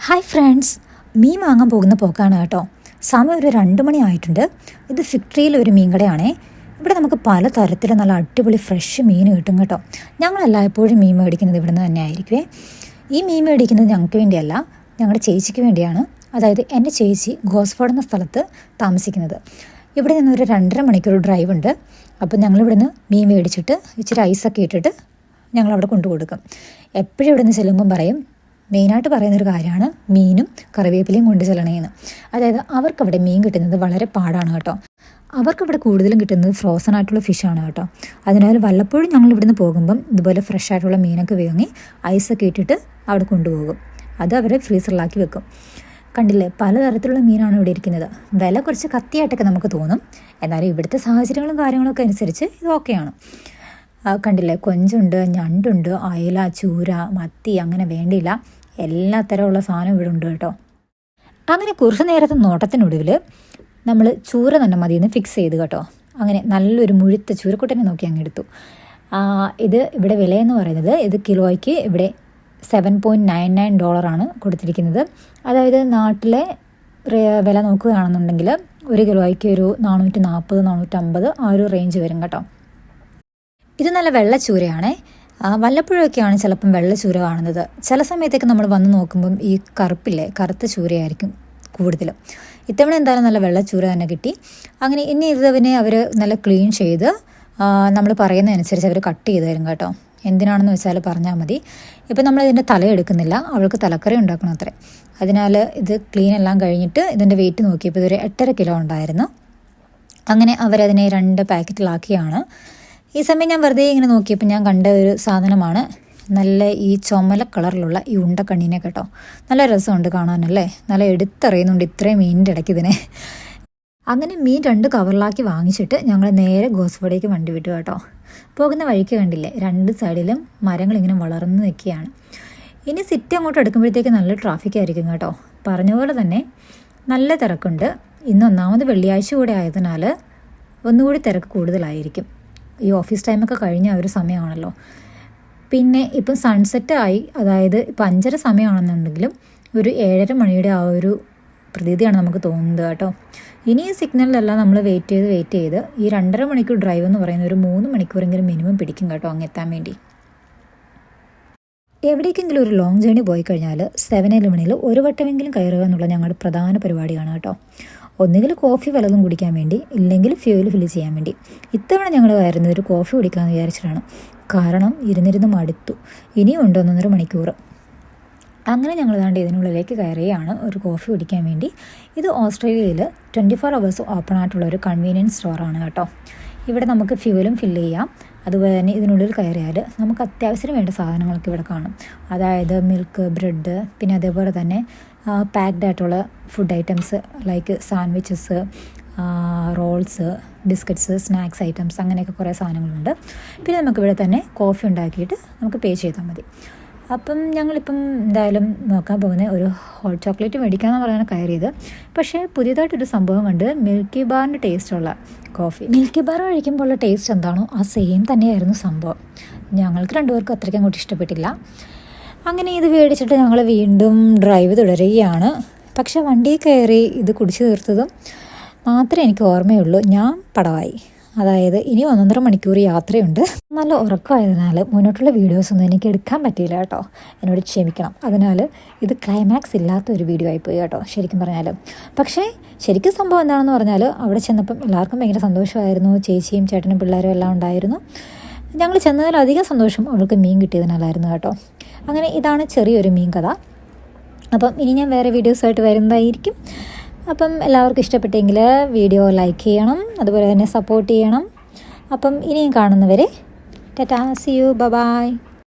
Hi friends, മീൻ വാങ്ങാൻ പോകുന്ന പോക്കാണ് കേട്ടോ. സമയം ഒരു 2 മണി ആയിട്ടുണ്ട്. ഇത് ഫിക്ട്രിയിൽ ഒരു മീൻ കടയാണേ. ഇവിടെ നമുക്ക് പല തരത്തിലും നല്ല അടിപൊളി ഫ്രഷ് മീൻ കിട്ടും കേട്ടോ. ഞങ്ങളെല്ലായ്പ്പോഴും മീൻ മേടിക്കുന്നത് ഇവിടെ നിന്ന് തന്നെ ആയിരിക്കുമേ. ഈ മീൻ മേടിക്കുന്നത് ഞങ്ങൾക്ക് വേണ്ടിയല്ല, ഞങ്ങളുടെ ചേച്ചിക്ക് വേണ്ടിയാണ്. അതായത് എൻ്റെ ചേച്ചി ഗോസ്ഫോർഡ് എന്ന സ്ഥലത്ത് താമസിക്കുന്നത്. ഇവിടെ നിന്ന് ഒരു 2.5 മണിക്കൂർ ഡ്രൈവ് ഉണ്ട്. അപ്പോൾ ഞങ്ങളിവിടെ നിന്ന് മീൻ മേടിച്ചിട്ട് ഇച്ചിരി ഐസൊക്കെ ഇട്ടിട്ട് ഞങ്ങളവിടെ കൊണ്ടു കൊടുക്കും. എപ്പോഴും ഇവിടെ നിന്ന് ചെല്ലുമ്പം പറയും, മെയിനായിട്ട് പറയുന്നൊരു കാര്യമാണ് മീനും കറിവേപ്പിലയും കൊണ്ട് ചെല്ലണേന്ന്. അതായത് അവർക്കവിടെ മീൻ കിട്ടുന്നത് വളരെ പാടാണ് കേട്ടോ. അവർക്കിവിടെ കൂടുതലും കിട്ടുന്നത് ഫ്രോസൺ ആയിട്ടുള്ള ഫിഷാണ് കേട്ടോ. അതിനാൽ വല്ലപ്പോഴും ഞങ്ങൾ ഇവിടുന്ന് പോകുമ്പം ഇതുപോലെ ഫ്രഷ് ആയിട്ടുള്ള മീനൊക്കെ വാങ്ങി ഐസൊക്കെ ഇട്ടിട്ട് അവിടെ കൊണ്ടുപോകും. അത് അവരെ ഫ്രീസറിലാക്കി വെക്കും. കണ്ടില്ലേ, പലതരത്തിലുള്ള മീനാണ് ഇവിടെ ഇരിക്കുന്നത്. വില കുറച്ച് കത്തിയായിട്ടൊക്കെ നമുക്ക് തോന്നും, എന്നാലും ഇവിടുത്തെ സാഹചര്യങ്ങളും കാര്യങ്ങളൊക്കെ അനുസരിച്ച് ഇത് ഓക്കെയാണ്. കണ്ടില്ലേ, കൊഞ്ചുണ്ട്, ഞണ്ടുണ്ട്, അയല, ചൂര, മത്തി, അങ്ങനെ വേണ്ടിയില്ല എല്ലാ തരമുള്ള സാധനം ഇവിടെ ഉണ്ട് കേട്ടോ. അങ്ങനെ കുറച്ച് നേരത്തെ നോട്ടത്തിനൊടുവിൽ നമ്മൾ ചൂര തന്നെ മതിയെന്ന് ഫിക്സ് ചെയ്ത് കേട്ടോ. അങ്ങനെ നല്ലൊരു മുഴുത്ത ചൂരക്കുട്ടനെ നോക്കി അങ്ങ് എടുത്തു. ഇത് ഇവിടെ വിലയെന്ന് പറയുന്നത്, ഇത് കിലോയ്ക്ക് ഇവിടെ $7.99 കൊടുത്തിരിക്കുന്നത്. അതായത് നാട്ടിലെ വില നോക്കുകയാണെന്നുണ്ടെങ്കിൽ ഒരു കിലോയ്ക്ക് ഒരു 440-450 ആ ഒരു റേഞ്ച് വരും കേട്ടോ. ഇത് നല്ല വെള്ളച്ചൂരയാണേ. വല്ലപ്പോഴൊക്കെയാണ് ചിലപ്പം വെള്ളച്ചൂര കാണുന്നത്. ചില സമയത്തൊക്കെ നമ്മൾ വന്ന് നോക്കുമ്പം ഈ കറുത്ത ചൂരയായിരിക്കും കൂടുതലും. ഇത്തവണ എന്തായാലും നല്ല വെള്ളച്ചൂര തന്നെ കിട്ടി. അങ്ങനെ ഇനി ഇതിനെ അവർ നല്ല ക്ലീൻ ചെയ്ത് നമ്മൾ പറയുന്നതനുസരിച്ച് അവർ കട്ട് ചെയ്ത് തരും കേട്ടോ. എന്തിനാണെന്ന് വെച്ചാൽ പറഞ്ഞാൽ മതി. ഇപ്പം നമ്മളിതിൻ്റെ തല എടുക്കുന്നില്ല, അവൾക്ക് തലക്കറി ഉണ്ടാക്കണം അത്രേ. അതിനാൽ ഇത് ക്ലീൻ എല്ലാം കഴിഞ്ഞിട്ട് ഇതിൻ്റെ വെയിറ്റ് നോക്കിയപ്പോൾ ഇതൊരു 8.5 കിലോ ഉണ്ടായിരുന്നു. അങ്ങനെ അവരതിനെ 2 പാക്കറ്റിലാക്കിയാണ്. ഈ സമയം ഞാൻ വെറുതെ ഇങ്ങനെ നോക്കിയപ്പോൾ ഞാൻ കണ്ട ഒരു സാധനമാണ് നല്ല ഈ ചുമല കളറിലുള്ള ഈ ഉണ്ടക്കണ്ണീനെ കേട്ടോ. നല്ല രസമുണ്ട് കാണാനല്ലേ, നല്ല എടുത്തറിയുന്നുണ്ട് ഇത്രയും മീനിൻ്റെ ഇടയ്ക്ക് ഇതിനെ. അങ്ങനെ മീൻ 2 കവറിലാക്കി വാങ്ങിച്ചിട്ട് ഞങ്ങൾ നേരെ ഗോസ്ഫോർഡിലേക്ക് വണ്ടി വിട്ടു കേട്ടോ. പോകുന്ന വഴിക്ക് കണ്ടില്ലേ, 2 സൈഡിലും മരങ്ങളിങ്ങനെ വളർന്ന് നിൽക്കുകയാണ്. ഇനി സിറ്റി അങ്ങോട്ട് എടുക്കുമ്പോഴത്തേക്ക് നല്ല ട്രാഫിക് ആയിരിക്കും കേട്ടോ. പറഞ്ഞ പോലെ തന്നെ നല്ല തിരക്കുണ്ട്. ഇന്ന് ഒന്നാമത് വെള്ളിയാഴ്ച കൂടെ ആയതിനാൽ ഒന്നുകൂടി തിരക്ക് കൂടുതലായിരിക്കും. ഈ ഓഫീസ് ടൈമൊക്കെ കഴിഞ്ഞ ഒരു സമയമാണല്ലോ. പിന്നെ ഇപ്പം സൺസെറ്റ് ആയി, അതായത് ഇപ്പം 5:30 സമയമാണെന്നുണ്ടെങ്കിലും ഒരു 7:30 മണിയുടെ ആ ഒരു പ്രതീതിയാണ് നമുക്ക് തോന്നുന്നത് കേട്ടോ. ഇനി ഈ സിഗ്നലിലെല്ലാം നമ്മൾ വെയിറ്റ് ചെയ്ത് ഈ 2.5 മണിക്കൂർ ഡ്രൈവ് എന്ന് പറയുന്ന ഒരു 3 മണിക്കൂറെങ്കിലും മിനിമം പിടിക്കും കേട്ടോ അങ്ങ് എത്താൻ വേണ്ടി. എവിടേക്കെങ്കിലും ഒരു ലോങ് ജേണി പോയി കഴിഞ്ഞാൽ 7-11 ഒരു വട്ടമെങ്കിലും കയറുക എന്നുള്ള ഞങ്ങളുടെ പ്രധാന പരിപാടിയാണ് കേട്ടോ. ഒന്നുകിൽ കോഫി വല്ലതും കുടിക്കാൻ വേണ്ടി, ഇല്ലെങ്കിൽ ഫ്യൂൽ ഫില്ല് ചെയ്യാൻ വേണ്ടി. ഇത്തവണ ഞങ്ങൾ കയറുന്നത് ഒരു കോഫി കുടിക്കാമെന്ന് വിചാരിച്ചിട്ടാണ്. കാരണം ഇരുന്നിരുന്ന് മടുത്തു. ഇനിയും ഉണ്ട് 1.5 മണിക്കൂർ. അങ്ങനെ ഞങ്ങൾ ദാണ്ട് ഇതിനുള്ളിലേക്ക് കയറുകയാണ് ഒരു കോഫി കുടിക്കാൻ വേണ്ടി. ഇത് ഓസ്ട്രേലിയയിൽ 24 hours ഓപ്പൺ ആയിട്ടുള്ള ഒരു കൺവീനിയൻസ് സ്റ്റോറാണ് കേട്ടോ. ഇവിടെ നമുക്ക് ഫ്യൂലും ഫില്ല് ചെയ്യാം. അതുപോലെ തന്നെ ഇതിനുള്ളിൽ കയറിയാൽ നമുക്ക് അത്യാവശ്യം വേണ്ട സാധനങ്ങളൊക്കെ ഇവിടെ കാണും. അതായത് മിൽക്ക്, ബ്രെഡ്, പിന്നെ അതേപോലെ തന്നെ പാക്ഡ് ആയിട്ടുള്ള food items like sandwiches, rolls, biscuits, snacks items, അങ്ങനെയൊക്കെ കുറേ സാധനങ്ങളുണ്ട്. പിന്നെ നമുക്കിവിടെ തന്നെ കോഫി ഉണ്ടാക്കിയിട്ട് നമുക്ക് പേ ചെയ്താൽ മതി. അപ്പം ഞങ്ങളിപ്പം എന്തായാലും നോക്കാൻ പോകുന്നത് ഒരു ഹോട്ട് ചോക്ലേറ്റ് മേടിക്കാമെന്ന് പറയാൻ കയറിയത്. പക്ഷേ പുതിയതായിട്ടൊരു സംഭവം കണ്ട്, മിൽക്കി ബാറിൻ്റെ ടേസ്റ്റുള്ള കോഫി. മിൽക്കി ബാർ കഴിക്കുമ്പോൾ ഉള്ള ടേസ്റ്റ് എന്താണോ ആ സെയിം തന്നെയായിരുന്നു സംഭവം. ഞങ്ങൾക്ക് 2 പേർക്കും അത്രയ്ക്ക് അങ്ങോട്ട് ഇഷ്ടപ്പെട്ടില്ല. അങ്ങനെ ഇത് മേടിച്ചിട്ട് ഞങ്ങൾ വീണ്ടും ഡ്രൈവ് തുടരുകയാണ്. പക്ഷേ വണ്ടിയിൽ കയറി ഇത് കുടിച്ചു തീർത്തതും മാത്രമേ എനിക്ക് ഓർമ്മയുള്ളൂ. ഞാൻ പടവായി. അതായത് ഇനി 1.5 മണിക്കൂർ യാത്രയുണ്ട്. നല്ല ഉറക്കമായതിനാൽ മുന്നോട്ടുള്ള വീഡിയോസൊന്നും എനിക്ക് എടുക്കാൻ പറ്റിയില്ല കേട്ടോ. എന്നോട് ക്ഷമിക്കണം. അതിനാൽ ഇത് ക്ലൈമാക്സ് ഇല്ലാത്ത ഒരു വീഡിയോ ആയിപ്പോയി കേട്ടോ ശരിക്കും പറഞ്ഞാൽ. പക്ഷേ ശരിക്കും സംഭവം എന്താണെന്ന് പറഞ്ഞാൽ, അവിടെ ചെന്നപ്പം എല്ലാവർക്കും ഭയങ്കര സന്തോഷമായിരുന്നു. ചേച്ചിയും ചേട്ടനും പിള്ളേരും എല്ലാം ഉണ്ടായിരുന്നു. ഞങ്ങൾ ചെന്നതിലധികം സന്തോഷം അവൾക്ക് മീൻ കിട്ടിയതിനാലായിരുന്നു കേട്ടോ. അങ്ങനെ ഇതാണ് ചെറിയൊരു മീൻ കഥ. അപ്പം ഇനി ഞാൻ വേറെ വീഡിയോസായിട്ട് വരുന്നതായിരിക്കും. അപ്പം എല്ലാവർക്കും ഇഷ്ടപ്പെട്ടെങ്കിൽ വീഡിയോ ലൈക്ക് ചെയ്യണം, അതുപോലെ തന്നെ സപ്പോർട്ട് ചെയ്യണം. അപ്പം ഇനിയും കാണുന്നവരെ ടാറ്റാ, സീ യു, ബൈ.